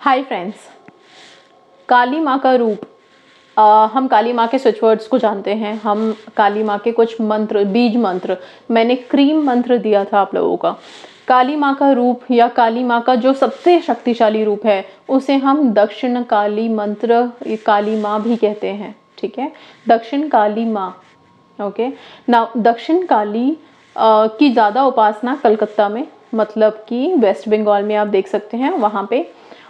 Hi friends, काली माँ का रूप। हम काली माँ के स्विच वर्ड्स को जानते हैं। हम काली माँ के कुछ मंत्र, बीज मंत्र, मैंने क्रीम मंत्र दिया था आप लोगों का। काली माँ का रूप या काली माँ का जो सबसे शक्तिशाली रूप है उसे हम दक्षिण काली मंत्र, काली माँ भी कहते हैं। ठीक है, दक्षिण काली माँ। ओके ना, दक्षिण काली की ज़्यादा उपासना कलकत्ता में, मतलब कि वेस्ट बंगाल में आप देख सकते हैं वहाँ पे।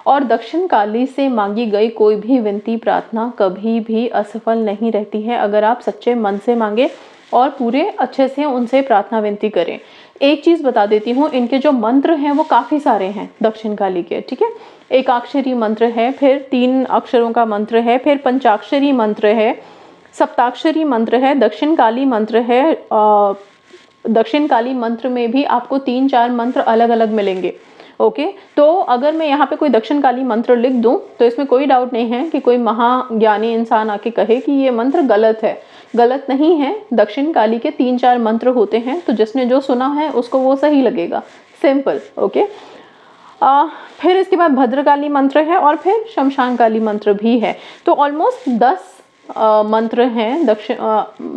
और दक्षिण काली से मांगी गई कोई भी विनती प्रार्थना कभी भी असफल नहीं रहती है, अगर आप सच्चे मन से मांगे और पूरे अच्छे से उनसे प्रार्थना विनती करें। एक चीज़ बता देती हूँ, इनके जो मंत्र हैं वो काफ़ी सारे हैं दक्षिण काली के। ठीक है, एकाक्षरी मंत्र है, फिर 3 अक्षरों का मंत्र है, फिर पंचाक्षरी मंत्र है, सप्ताक्षरी मंत्र है, दक्षिण काली मंत्र है। दक्षिण काली मंत्र में भी आपको 3-4 मंत्र अलग अलग मिलेंगे। ओके, तो अगर मैं यहाँ पे कोई दक्षिण काली मंत्र लिख दूँ तो इसमें कोई डाउट नहीं है कि कोई महाज्ञानी इंसान आके कहे कि ये मंत्र गलत है। गलत नहीं है, दक्षिण काली के 3-4 मंत्र होते हैं, तो जिसने जो सुना है उसको वो सही लगेगा। सिंपल। ओके, फिर इसके बाद भद्रकाली मंत्र है और फिर शमशान काली मंत्र भी है। तो ऑलमोस्ट 10 मंत्र हैं दक्षिण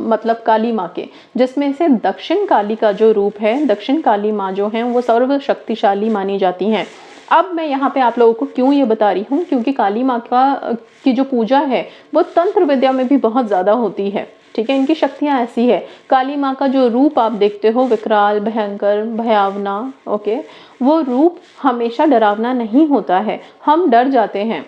मतलब काली माँ के, जिसमें से दक्षिण काली का जो रूप है, दक्षिण काली माँ जो है वो सर्व शक्तिशाली मानी जाती हैं। अब मैं यहाँ पे आप लोगों को क्यों ये बता रही हूँ, क्योंकि काली माँ की जो पूजा है वो तंत्र विद्या में भी बहुत ज़्यादा होती है। ठीक है, इनकी शक्तियाँ ऐसी है। काली माँ का जो रूप आप देखते हो, विकराल, भयंकर, भयावना, ओके, वो रूप हमेशा डरावना नहीं होता है। हम डर जाते हैं,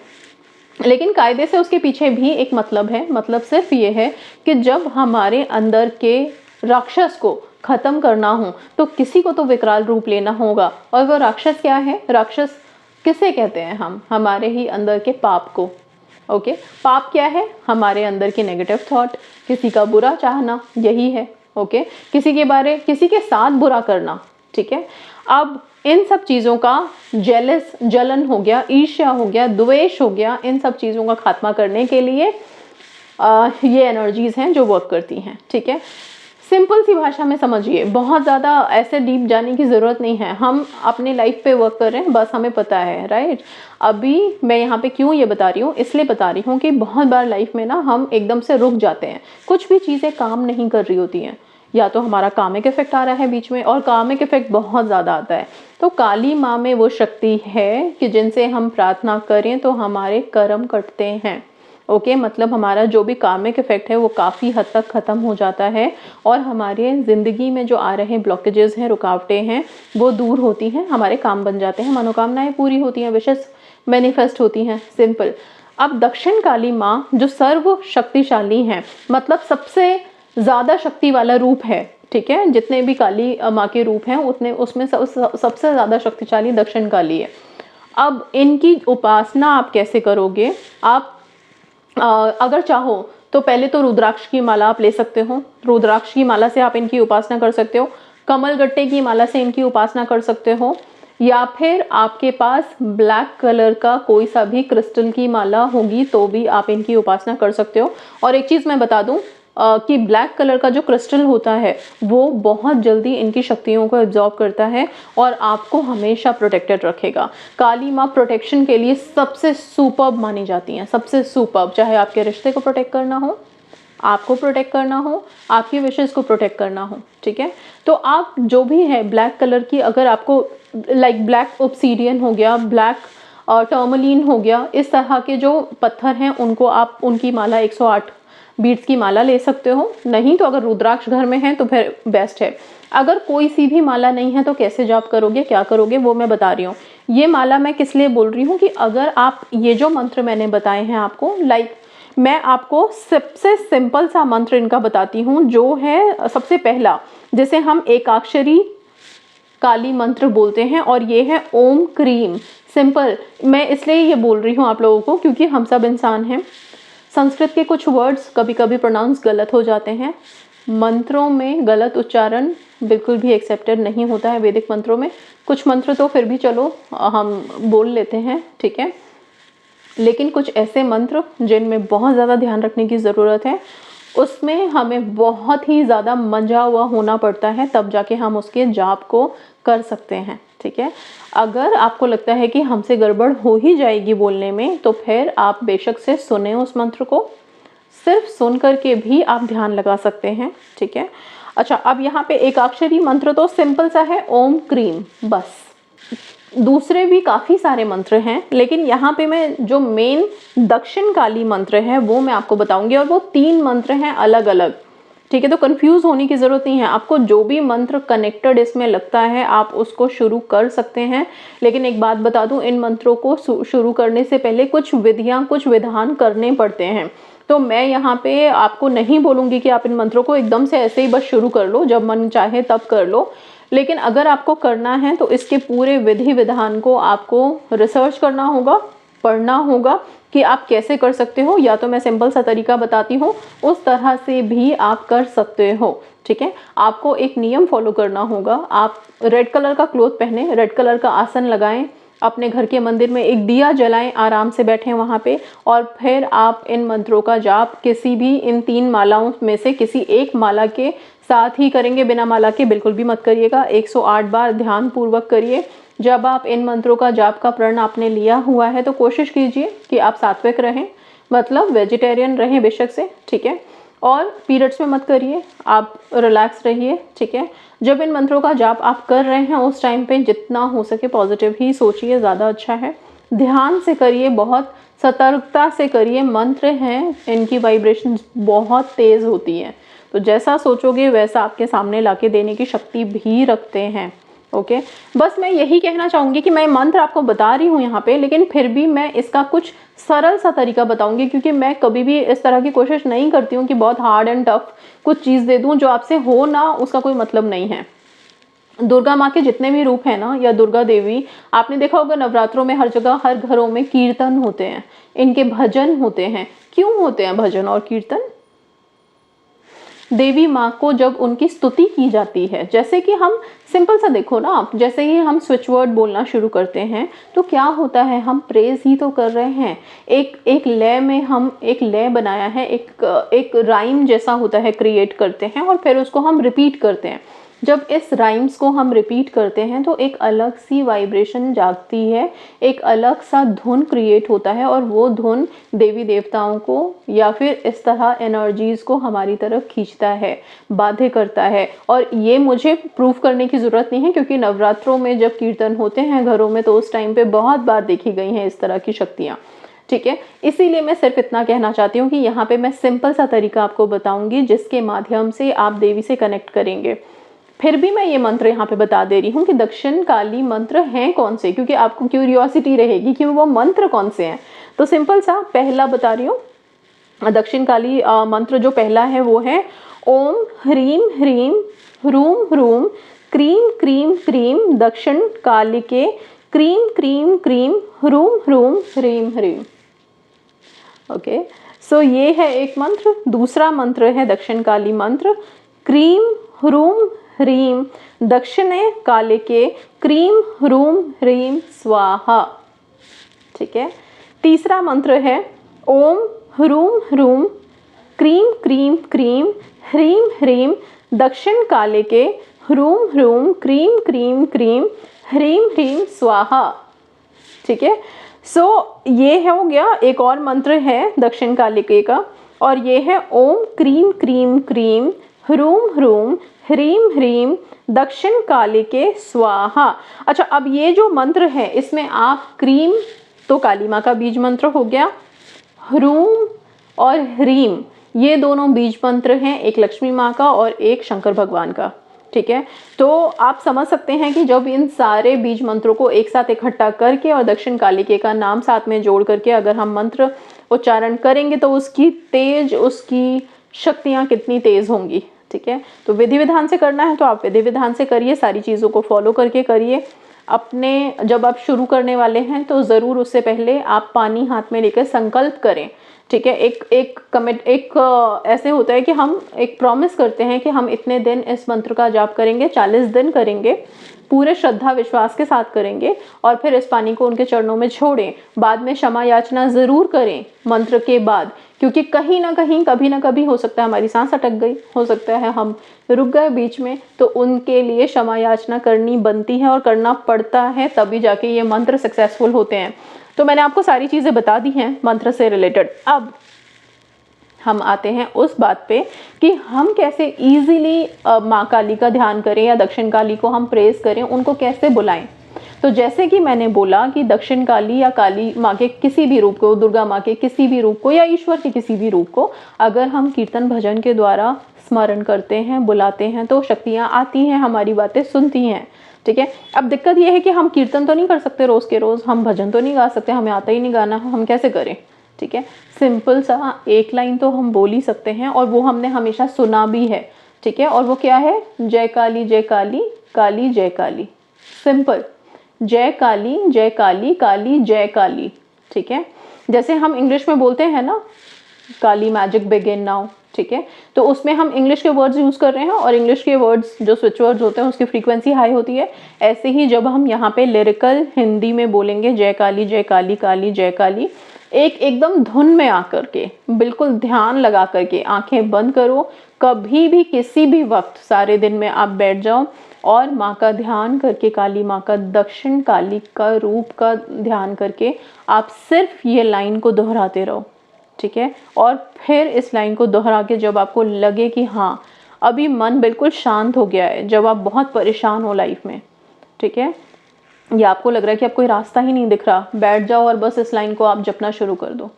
लेकिन कायदे से उसके पीछे भी एक मतलब है। मतलब सिर्फ ये है कि जब हमारे अंदर के राक्षस को खत्म करना हो तो किसी को तो विकराल रूप लेना होगा। और वो राक्षस क्या है? राक्षस किसे कहते हैं हम? हमारे ही अंदर के पाप को। ओके, पाप क्या है? हमारे अंदर के नेगेटिव थॉट, किसी का बुरा चाहना, यही है। ओके, किसी के साथ बुरा करना। ठीक है, अब इन सब चीज़ों का जलन हो गया, ईर्ष्या हो गया, द्वेष हो गया, इन सब चीज़ों का खात्मा करने के लिए ये एनर्जीज़ हैं जो वर्क करती हैं। ठीक है, सिंपल सी भाषा में समझिए, बहुत ज़्यादा ऐसे डीप जाने की ज़रूरत नहीं है। हम अपने लाइफ पे वर्क कर रहे हैं, बस हमें पता है, राइट। अभी मैं यहाँ पे क्यों ये बता रही हूँ, इसलिए बता रही हूँ कि बहुत बार लाइफ में ना हम एकदम से रुक जाते हैं, कुछ भी चीज़ें काम नहीं कर रही होती हैं, या तो हमारा कामिक इफेक्ट आ रहा है बीच में, और कामिक इफेक्ट बहुत ज़्यादा आता है। तो काली माँ में वो शक्ति है कि जिनसे हम प्रार्थना करें तो हमारे कर्म कटते हैं। ओके, मतलब हमारा जो भी कार्मिक इफेक्ट है वो काफ़ी हद तक ख़त्म हो जाता है, और हमारे ज़िंदगी में जो आ रहे ब्लॉकेजेस हैं, रुकावटें हैं, वो दूर होती हैं, हमारे काम बन जाते हैं, मनोकामनाएं पूरी होती हैं, विशेष मैनिफेस्ट होती हैं। सिंपल। अब दक्षिण काली माँ जो सर्व शक्तिशाली हैं, मतलब सबसे ज़्यादा शक्ति वाला रूप है। ठीक है, जितने भी काली माँ के रूप हैं उतने उसमें सबसे ज़्यादा शक्तिशाली दक्षिण काली है। अब इनकी उपासना आप कैसे करोगे? आप अगर चाहो तो पहले तो रुद्राक्ष की माला आप ले सकते हो। रुद्राक्ष की माला से आप इनकी उपासना कर सकते हो। कमल गट्टे की माला से इनकी उपासना कर सकते हो, या फिर आपके पास ब्लैक कलर का कोई सा भी क्रिस्टल की माला होगी तो भी आप इनकी उपासना कर सकते हो। और एक चीज़ मैं बता दूं कि ब्लैक कलर का जो क्रिस्टल होता है वो बहुत जल्दी इनकी शक्तियों को एब्जॉर्ब करता है और आपको हमेशा प्रोटेक्टेड रखेगा। काली माँ प्रोटेक्शन के लिए सबसे सुपर्ब मानी जाती हैं, सबसे सुपर्ब। चाहे आपके रिश्ते को प्रोटेक्ट करना हो, आपको प्रोटेक्ट करना हो, आपकी विशेष को प्रोटेक्ट करना हो। ठीक है, तो आप जो भी है ब्लैक कलर की, अगर आपको लाइक ब्लैक ऑब्सीडियन हो गया, ब्लैक टर्मलीन हो गया, इस तरह के जो पत्थर हैं उनको आप, उनकी माला 108 बीड्स की माला ले सकते हो। नहीं तो अगर रुद्राक्ष घर में है तो फिर बेस्ट है। अगर कोई सी भी माला नहीं है तो कैसे जाप करोगे, क्या करोगे, वो मैं बता रही हूँ। ये माला मैं किस लिए बोल रही हूँ कि अगर आप ये जो मंत्र मैंने बताए हैं आपको, लाइक मैं आपको सबसे सिंपल सा मंत्र इनका बताती हूँ, जो है सबसे पहला, जिसे हम एकाक्षरी काली मंत्र बोलते हैं, और ये है ओम क्रीम। सिंपल। मैं इसलिए ये बोल रही हूँ आप लोगों को क्योंकि हम सब इंसान हैं, संस्कृत के कुछ वर्ड्स कभी कभी प्रोनाउंस गलत हो जाते हैं। मंत्रों में गलत उच्चारण बिल्कुल भी एक्सेप्टेड नहीं होता है वैदिक मंत्रों में। कुछ मंत्र तो फिर भी चलो हम बोल लेते हैं, ठीक है, लेकिन कुछ ऐसे मंत्र जिनमें बहुत ज़्यादा ध्यान रखने की ज़रूरत है, उसमें हमें बहुत ही ज़्यादा मंझा हुआ होना पड़ता है, तब जाके हम उसके जाप को कर सकते हैं। ठीक है। अगर आपको लगता है कि हमसे गड़बड़ हो ही जाएगी बोलने में, तो फिर आप बेशक से सुने उस मंत्र को, सिर्फ सुन करके भी आप ध्यान लगा सकते हैं, ठीक है। अच्छा, अब यहाँ पे एकाक्षरी मंत्र तो सिंपल सा है, ओम क्रीम, बस। दूसरे भी काफ़ी सारे मंत्र हैं, लेकिन यहाँ पे मैं जो मेन दक्षिण काली मंत्र है वो मैं आपको बताऊंगी, और वो 3 मंत्र हैं अलग अलग, ठीक है। तो कंफ्यूज होने की ज़रूरत नहीं है, आपको जो भी मंत्र कनेक्टेड इसमें लगता है आप उसको शुरू कर सकते हैं। लेकिन एक बात बता दूं, इन मंत्रों को शुरू करने से पहले कुछ विधियां, कुछ विधान करने पड़ते हैं। तो मैं यहाँ पे आपको नहीं बोलूँगी कि आप इन मंत्रों को एकदम से ऐसे ही बस शुरू कर लो, जब मन चाहे तब कर लो। लेकिन अगर आपको करना है तो इसके पूरे विधि विधान को आपको रिसर्च करना होगा, पढ़ना होगा कि आप कैसे कर सकते हो। या तो मैं सिंपल सा तरीका बताती हूँ, उस तरह से भी आप कर सकते हो, ठीक है। आपको एक नियम फॉलो करना होगा। आप रेड कलर का क्लोथ पहने, रेड कलर का आसन लगाएं, अपने घर के मंदिर में एक दिया जलाएं, आराम से बैठें वहाँ पे, और फिर आप इन मंत्रों का जाप किसी भी इन 3 मालाओं में से किसी एक माला के साथ ही करेंगे, बिना माला के बिल्कुल भी मत करिएगा। 108 बार ध्यान पूर्वक करिए। जब आप इन मंत्रों का जाप का प्रण आपने लिया हुआ है तो कोशिश कीजिए कि आप सात्विक रहें, मतलब वेजिटेरियन रहें बेशक से, ठीक है। और पीरियड्स में मत करिए, आप रिलैक्स रहिए, ठीक है। जब इन मंत्रों का जाप आप कर रहे हैं उस टाइम पे जितना हो सके पॉजिटिव ही सोचिए, ज़्यादा अच्छा है। ध्यान से करिए, बहुत सतर्कता से करिए। मंत्र हैं, इनकी वाइब्रेशंस बहुत तेज़ होती हैं, तो जैसा सोचोगे वैसा आपके सामने लाके देने की शक्ति भी रखते हैं, ओके। बस मैं यही कहना चाहूँगी कि मैं मंत्र आपको बता रही हूँ यहाँ पे, लेकिन फिर भी मैं इसका कुछ सरल सा तरीका बताऊँगी, क्योंकि मैं कभी भी इस तरह की कोशिश नहीं करती हूँ कि बहुत हार्ड एंड टफ कुछ चीज़ दे दूँ जो आपसे हो ना, उसका कोई मतलब नहीं है। दुर्गा माँ के जितने भी रूप हैं ना, या दुर्गा देवी, आपने देखा होगा नवरात्रों में हर जगह, हर घरों में कीर्तन होते हैं, इनके भजन होते हैं। क्यों होते हैं भजन और कीर्तन? देवी माँ को जब उनकी स्तुति की जाती है, जैसे कि हम सिंपल सा देखो ना आप, जैसे ही हम स्विच वर्ड बोलना शुरू करते हैं तो क्या होता है, हम प्रेज ही तो कर रहे हैं। एक लय में हम एक लय बनाया है, एक राइम जैसा होता है, क्रिएट करते हैं और फिर उसको हम रिपीट करते हैं। जब इस राइम्स को हम रिपीट करते हैं तो एक अलग सी वाइब्रेशन जागती है, एक अलग सा धुन क्रिएट होता है, और वो धुन देवी देवताओं को या फिर इस तरह एनर्जीज को हमारी तरफ खींचता है, बाध्य करता है। और ये मुझे प्रूफ करने की ज़रूरत नहीं है, क्योंकि नवरात्रों में जब कीर्तन होते हैं घरों में तो उस टाइम पे बहुत बार देखी गई हैं इस तरह की शक्तियाँ, ठीक है। इसीलिए मैं सिर्फ इतना कहना चाहती हूँ कि यहाँ पे मैं सिंपल सा तरीका आपको बताऊँगी जिसके माध्यम से आप देवी से कनेक्ट करेंगे। फिर भी मैं ये मंत्र यहाँ पे बता दे रही हूँ कि दक्षिण काली मंत्र हैं कौन से, क्योंकि आपको क्यूरियोसिटी रहेगी कि वो मंत्र कौन से हैं। तो सिंपल सा पहला बता रही हूँ। दक्षिण काली मंत्र जो पहला है वो है ओम ह्रीम ह्रीम ह्रूम ह्रूम क्रीम क्रीम क्रीम दक्षिण कालिके क्रीम क्रीम क्रीम ह्रूम ह्रूम ह्रीम ह्रीम। ओके, सो ये है एक मंत्र। दूसरा मंत्र है दक्षिण काली मंत्र क्रीम ह्रूम ह्रीम दक्षिणे कालिके क्रीम ह्रूम ह्रीम स्वाहा, ठीक है। तीसरा मंत्र है ओम ह्रूम ह्रूम क्रीम क्रीम क्रीम ह्रीम ह्रीम दक्षिण कालिके ह्रूम ह्रूम क्रीम क्रीम क्रीम ह्रीम ह्रीम स्वाहा, ठीक है। सो ये हो गया। एक और मंत्र है दक्षिण कालिके का, और ये है ओम क्रीम क्रीम क्रीम ह्रूम ह्रूम ह्रीम ह्रीम दक्षिण कालिके स्वाहा। अच्छा, अब ये जो मंत्र है इसमें आप क्रीम तो काली माँ का बीज मंत्र हो गया, ह्रूम और ह्रीम ये दोनों बीज मंत्र हैं, एक लक्ष्मी माँ का और एक शंकर भगवान का, ठीक है। तो आप समझ सकते हैं कि जब इन सारे बीज मंत्रों को एक साथ इकट्ठा करके और दक्षिण कालिके का नाम साथ में जोड़ करके अगर हम मंत्र उच्चारण करेंगे तो उसकी शक्तियाँ कितनी तेज होंगी, ठीक है। तो विधि विधान से करना है तो आप विधि विधान से करिए, सारी चीज़ों को फॉलो करके करिए। अपने जब आप शुरू करने वाले हैं तो ज़रूर उससे पहले आप पानी हाथ में लेकर संकल्प करें, ठीक है। एक ऐसे होता है कि हम एक प्रॉमिस करते हैं कि हम इतने दिन इस मंत्र का जाप करेंगे, 40 दिन करेंगे, पूरे श्रद्धा विश्वास के साथ करेंगे और फिर इस पानी को उनके चरणों में छोड़ें। बाद में क्षमा याचना ज़रूर करें मंत्र के बाद, क्योंकि कहीं ना कहीं कभी ना कभी हो सकता है हमारी सांस अटक गई, हो सकता है हम रुक गए बीच में, तो उनके लिए क्षमा याचना करनी बनती है और करना पड़ता है, तभी जाके ये मंत्र सक्सेसफुल होते हैं। तो मैंने आपको सारी चीज़ें बता दी हैं मंत्र से रिलेटेड। अब हम आते हैं उस बात पे कि हम कैसे इजीली माँ काली का ध्यान करें या दक्षिण काली को हम प्रेज करें, उनको कैसे बुलाएं। तो जैसे कि मैंने बोला कि दक्षिण काली या काली माँ के किसी भी रूप को, दुर्गा माँ के किसी भी रूप को या ईश्वर के किसी भी रूप को अगर हम कीर्तन भजन के द्वारा स्मरण करते हैं, बुलाते हैं, तो शक्तियाँ आती हैं, हमारी बातें सुनती हैं। ठीक है। अब दिक्कत यह है कि हम कीर्तन तो नहीं कर सकते रोज़ के रोज़, हम भजन तो नहीं गा सकते, हमें आता ही नहीं गाना, हम कैसे करें। ठीक है। सिंपल सा एक लाइन तो हम बोल ही सकते हैं और वो हमने हमेशा सुना भी है। ठीक है। और वो क्या है? जय काली काली जय काली। सिंपल, जय काली काली जय काली। ठीक है। जैसे हम इंग्लिश में बोलते हैं ना, काली मैजिक बिगिन नाउ। ठीक है। तो उसमें हम इंग्लिश के वर्ड्स यूज़ कर रहे हैं और इंग्लिश के वर्ड्स जो स्विच वर्ड्स होते हैं उसकी फ्रीक्वेंसी हाई होती है। ऐसे ही जब हम यहाँ पे लिरिकल हिंदी में बोलेंगे जय काली काली जय काली, एकदम धुन में आकर के, बिल्कुल ध्यान लगा करके, आंखें बंद करो, कभी भी किसी भी वक्त सारे दिन में आप बैठ जाओ और माँ का ध्यान करके, काली माँ का, दक्षिण काली का रूप का ध्यान करके आप सिर्फ ये लाइन को दोहराते रहो। ठीक है। और फिर इस लाइन को दोहरा के जब आपको लगे कि हाँ अभी मन बिल्कुल शांत हो गया है, जब आप बहुत परेशान हो लाइफ में, ठीक है, या आपको लग रहा है कि आप कोई रास्ता ही नहीं दिख रहा, बैठ जाओ और बस इस लाइन को आप जपना शुरू कर दो।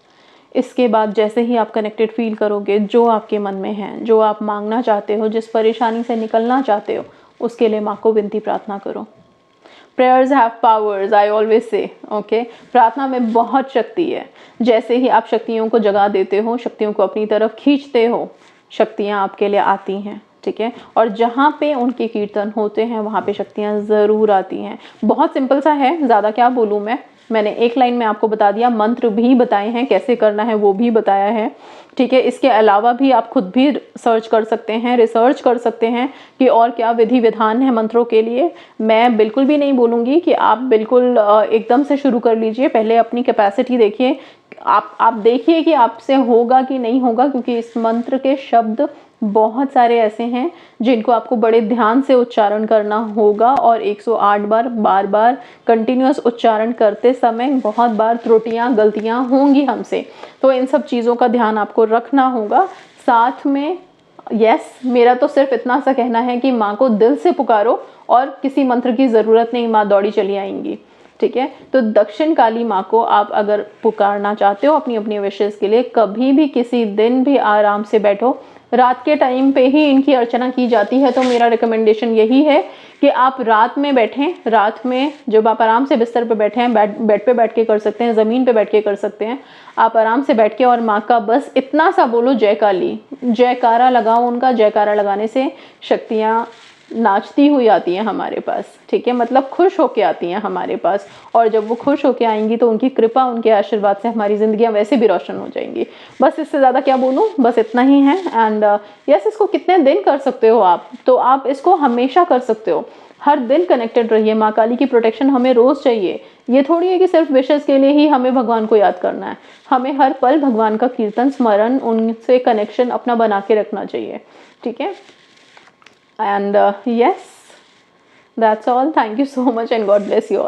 इसके बाद जैसे ही आप कनेक्टेड फील करोगे, जो आपके मन में है, जो आप मांगना चाहते हो, जिस परेशानी से निकलना चाहते हो, उसके लिए माँ को विनती प्रार्थना करो। Prayers have powers, I always say, okay. प्रार्थना में बहुत शक्ति है। जैसे ही आप शक्तियों को जगा देते हो, शक्तियों को अपनी तरफ खींचते हो, शक्तियाँ आपके लिए आती हैं। ठीक है। और जहाँ पे उनके कीर्तन होते हैं वहाँ पे शक्तियाँ ज़रूर आती हैं। बहुत सिंपल सा है, ज़्यादा क्या बोलूँ मैंने एक लाइन में आपको बता दिया, मंत्र भी बताए हैं, कैसे करना है वो भी बताया है। ठीक है। इसके अलावा भी आप खुद भी सर्च कर सकते हैं, रिसर्च कर सकते हैं कि और क्या विधि विधान है मंत्रों के लिए। मैं बिल्कुल भी नहीं बोलूँगी कि आप बिल्कुल एकदम से शुरू कर लीजिए। पहले अपनी कैपेसिटी देखिए, आप देखिए कि आपसे होगा कि नहीं होगा, क्योंकि इस मंत्र के शब्द बहुत सारे ऐसे हैं जिनको आपको बड़े ध्यान से उच्चारण करना होगा और 108 बार बार कंटिन्यूअस उच्चारण करते समय बहुत बार त्रुटियां, गलतियां होंगी हमसे, तो इन सब चीज़ों का ध्यान आपको रखना होगा। साथ में मेरा तो सिर्फ इतना सा कहना है कि माँ को दिल से पुकारो और किसी मंत्र की ज़रूरत नहीं, माँ दौड़ी चली आएंगी। ठीक है। तो दक्षिण काली माँ को आप अगर पुकारना चाहते हो अपनी अपनी विशेष के लिए, कभी भी किसी दिन भी आराम से बैठो, रात के टाइम पे ही इनकी अर्चना की जाती है। तो मेरा रिकमेंडेशन यही है कि आप रात में बैठें, रात में जब आप आराम से बिस्तर पे बैठे हैं, बेड पे बैठ के कर सकते हैं, ज़मीन पे बैठ के कर सकते हैं, आप आराम से बैठ के और माँ का बस इतना सा बोलो जय काली, जयकारा लगाओ। उनका जयकारा लगाने से शक्तियाँ नाचती हुई आती हैं हमारे पास। ठीक है। मतलब खुश होके आती हैं हमारे पास, और जब वो खुश होके आएंगी तो उनकी कृपा, उनके आशीर्वाद से हमारी ज़िंदगियाँ वैसे भी रोशन हो जाएंगी। बस इससे ज़्यादा क्या बोलूँ, बस इतना ही है। एंड यस, इसको कितने दिन कर सकते हो आप, तो आप इसको हमेशा कर सकते हो। हर दिन कनेक्टेड रहिए, माँ काली की प्रोटेक्शन हमें रोज़ चाहिए। ये थोड़ी है कि सिर्फ विशेष के लिए ही हमें भगवान को याद करना है, हमें हर पल भगवान का कीर्तन, स्मरण, उनसे कनेक्शन अपना बना के रखना चाहिए। ठीक है। And yes, that's all. Thank you so much and God bless you all.